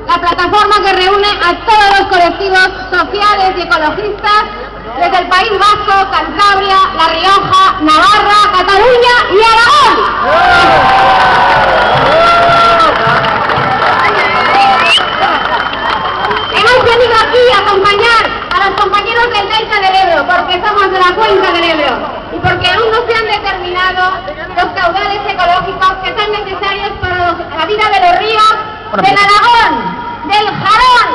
la plataforma que reúne a todos los colectivos sociales y ecologistas desde el País Vasco, Cantabria, La Rioja, Navarra, Cataluña y Aragón. Hemos venido aquí a acompañar a los compañeros del Delta del Ebro, porque somos de la cuenca del Ebro y porque aún no se han determinado los caudales ecológicos que son necesarios para la vida de los ríos del Aragón, del Jarón,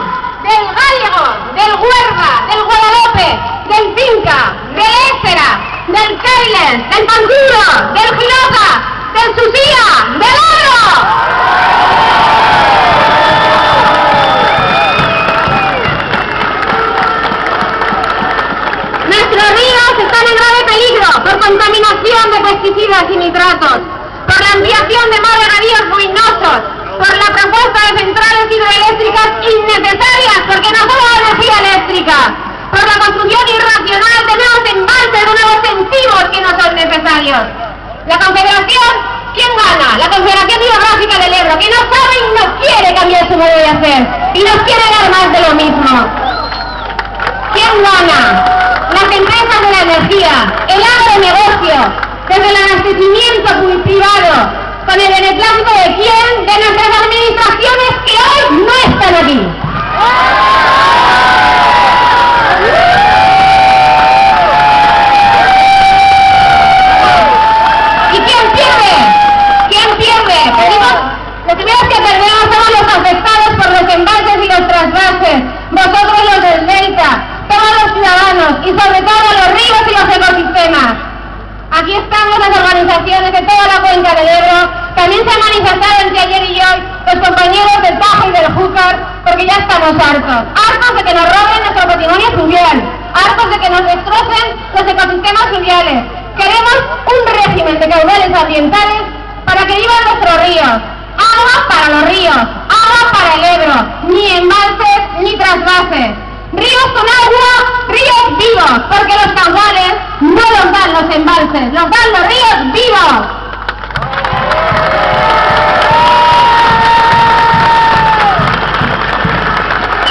del Gállego, del Huerga, del Guadalope, del Cinca, del Éspera, del Keiles, del Panduro, del Giroca, del Susía, del Ebro. Nuestros ríos están en grave peligro por contaminación de pesticidas y nitratos, por la ampliación de más regadíos ruinosos, por la propuesta de centrales hidroeléctricas innecesarias porque no somos energía eléctrica, por la construcción irracional de nuevos embalses, de nuevos incentivos que no son necesarios. La Confederación, ¿quién gana? La Confederación Hidrográfica del Ebro, que no sabe y no quiere cambiar su modo de hacer, y nos quiere dar más de lo mismo. ¿Quién gana? Las empresas de la energía, el agronegocio, desde el abastecimiento privado, con el beneplácito de quién, de nuestras administraciones que hoy no están aquí. ¿Y quién pierde? ¿Quién pierde? Los primeros que perdemos somos los afectados por los embalses y los trasvases, vosotros los del Delta, todos los ciudadanos y sobre todo los ríos y los ecosistemas. Aquí estamos las organizaciones de toda la cuenca del Ebro, también se han manifestado entre ayer y hoy los compañeros del Tajo y del Júcar, porque ya estamos hartos de que nos roben nuestro patrimonio fluvial, hartos de que nos destrocen los ecosistemas fluviales. Queremos un régimen de caudales ambientales para que vivan nuestros ríos, agua para los ríos, agua para el Ebro, ni embalses ni trasvases. Ríos con agua, ríos vivos, porque los caudales no los dan los embalses, los dan los ríos vivos.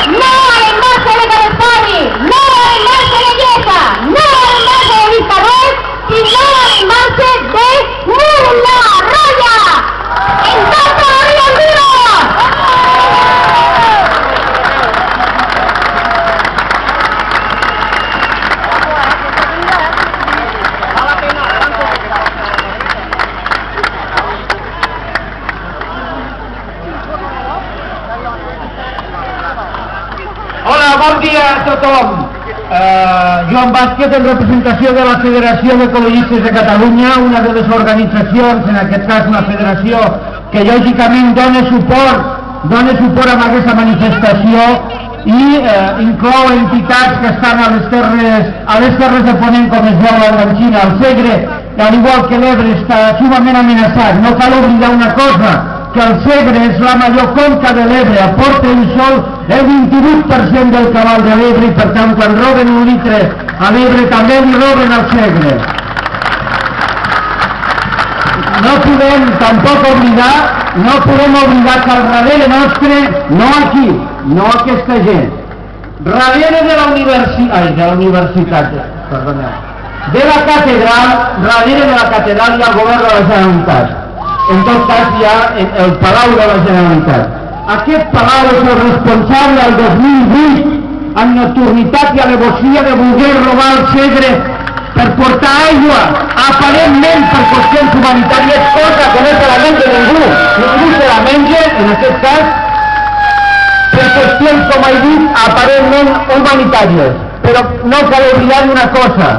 No al embalse de Calespari, no al embalse de Yesa, no al embalse de Vizcarroz y no al embalse de Murla-Roya. ¡En contra de los ríos vivos! Bon dia a tothom. Joan Vázquez, en representació de la Federació d'Ecologistes de Catalunya, una de les organitzacions, en aquest cas una federació, que lògicament dona suport a aquesta manifestació i inclou entitats que estan a les terres de Ponent, com es veu la Xina, el Segre, al igual que l'Ebre, està sumament amenaçat. No cal oblidar una cosa, que el Segre és la major conca de l'Ebre, aporta un sol el 28% del cabal de l'Ebre i per tant quan roben un litre a l'Ebre també li roben al Segre. No podem tampoc oblidar que al darrere nostre, no aquí, no aquesta gent, darrere de la universitat, perdoneu, de la catedral, darrere de la catedral hi ha el govern de la Generalitat. En tot cas hi ha el Palau de la Generalitat. Aquest Palau és el responsable el 2008 amb nocturnitat i alevosía de voler robar el Segre per portar aigua, aparentment per qüestions humanitàries, cosa que no se la menja ningú se la menja, en aquest cas, per qüestions, com he dit, aparentment humanitàries. Però no cal oblidar una cosa,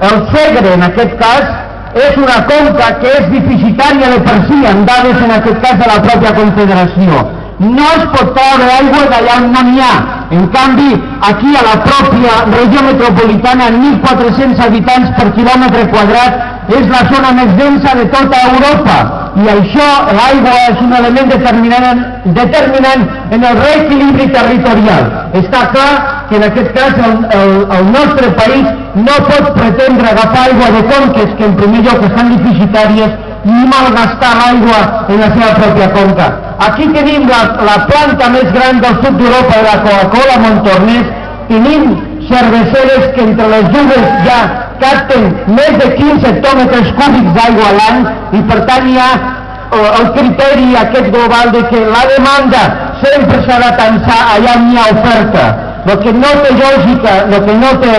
el Segre, en aquest cas, és una conca que és deficitària de per si, amb dades en aquest cas de la pròpia Confederació. No es pot treure aigua d'allà on no n'hi ha. En canvi, aquí a la pròpia regió metropolitana, 1.400 habitants per quilòmetre quadrat, és la zona més densa de tota Europa. I això, l'aigua és un element determinant en el reequilibri territorial. Està clar que en aquest cas el nostre país no pot pretendre agafar aigua de conques que en primer lloc estan deficitàries ni malgastar l'aigua en la seva pròpia conca. Aquí tenim la planta més gran del sud d'Europa de la Coca-Cola, Montornès, tenim cerveceres que entre les dues ja capten més de 15 hectòmetres cúbics d'aigua a l'any i per tant hi ha el criteri aquest global de que la demanda sempre s'ha de tensar allà on hi ha oferta. El que no té lògica, el que no té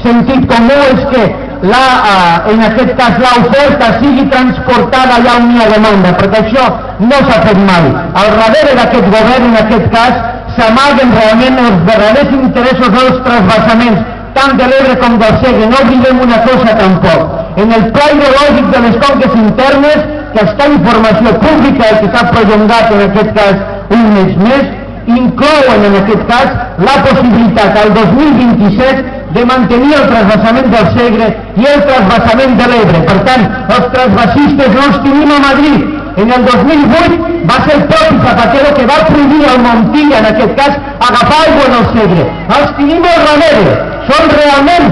sentit comú és que en aquest cas l'oferta sigui transportada allà on hi ha demanda, perquè això no s'ha fet mai. Al darrere d'aquest govern, en aquest cas, s'amaguen realment els verdaders interessos dels transvasaments, tant de l'Ebre com del Segre. No oblidem una cosa tampoc. En el pla hidrològic de les conques internes, que està informació pública i que s'ha prolongat en aquest cas un mes més, inclouen en aquest cas la possibilitat al 2027 de mantenir el transvasament del Segre i el transvasament de l'Ebre. Per tant, els transvasistes no els tenim a Madrid. En el 2008 va ser el propi Zapatero que va prohibir al Montilla, en aquest cas, agafar aigua del Segre. Els tenim al darrere. Són realment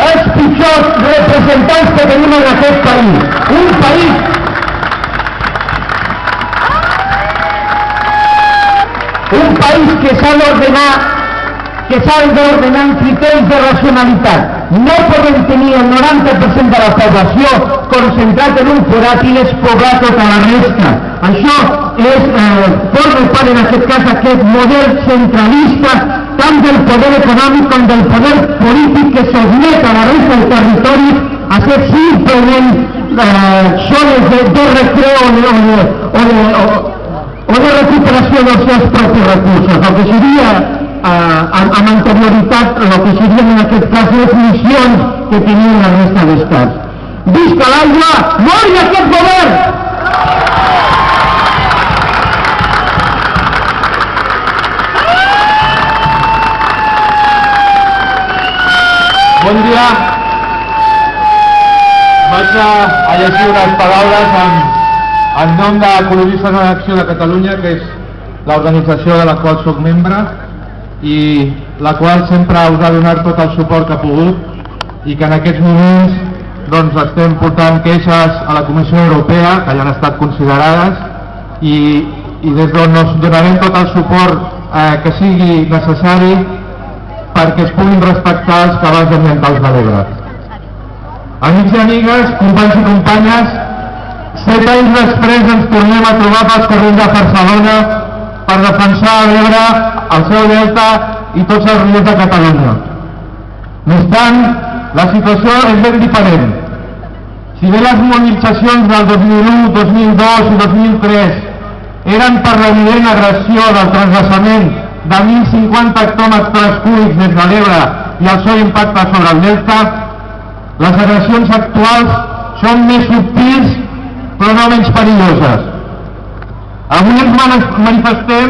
els pitjors representants que tenim en aquest país. Un país que s'ha d'ordenar en criteris de racionalitat. No podem tenir el 90% de la població concentrat en un forat i despoblar tota la resta. Això forma part en aquest cas aquest model centralista tant del poder econòmic com del poder polític que sotmet a la resta del territori a ser simplement zones de recreo o de recuperació dels seus propis recursos, el que seria amb anterioritat, el que serien en aquest cas les missions que tenien la resta d'estats. Visca l'aigua, mori aquest govern! Bon dia. Vaig a llegir unes paraules en nom d'Ecologistes en Acció de Catalunya, que és l'organització de la qual soc membre i la qual sempre us ha donat tot el suport que ha pogut i que en aquests moments doncs, estem portant queixes a la Comissió Europea que ja han estat considerades i des d'on us donarem tot el suport que sigui necessari perquè es puguin respectar els cabals ambientals de l'Ebre. Amics i amigues, companys i companyes, 7 anys després ens tornem a trobar pels carrers de Barcelona per defensar l'Ebre, el seu delta i tots els rius de Catalunya. No obstant, la situació és ben diferent. Si bé les mobilitzacions del 2001, 2002 i 2003 eren per l'evident agressió del transvasament de 1.050 hectòmetres cúbics des de l'Ebre i el seu impacte sobre el delta, les agressions actuals són més subtils però no menys perilloses. Avui ens manifestem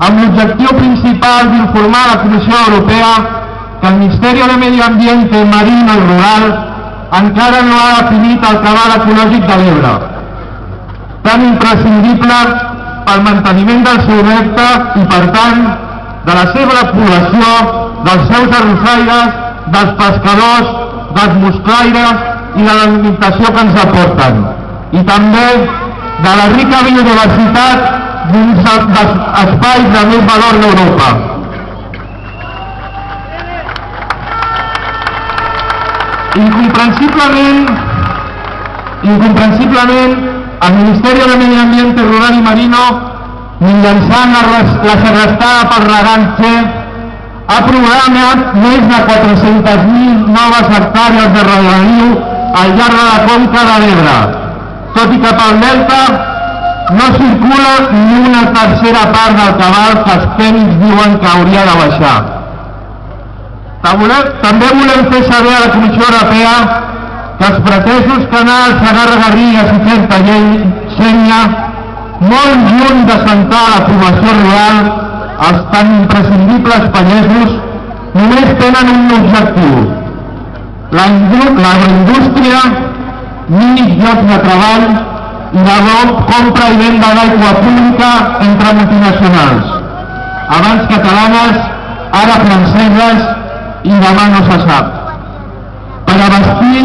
amb l'objectiu principal d'informar a la Comissió Europea que el Ministeri de Medi Ambiente, Marino i Rural encara no ha definit el cabal ecològic de l'Ebre, tan imprescindible pel manteniment del seu delta i, per tant, de la seva població, dels seus arrossaires, dels pescadors, dels musclaires i de l'alimentació que ens aporten, i també de la rica biodiversitat dins dels espais de més valor d'Europa. Incomprensiblement, el Ministeri de Medi Ambiente, Rural i Marino, mitjançant la segrestada pel regant C, ha programat més de 400.000 noves hectàrees de regadiu al llarg de la conca de l'Ebre, tot i que pel delta no circula ni una tercera part del cabal que els tècnics diuen que hauria de baixar. També volem fer saber a la Comissió Europea que els pretesos canals Segarra-Garrigues i Trentallell-Sénia, molt lluny de centrar la població rural, els tan imprescindibles pagesos, només tenen un objectiu: l'agroindústria, mínims llocs de treball i de compra i venda d'aigua pública entre multinacionals, abans catalanes, ara franceses i demà no se sap, per abastir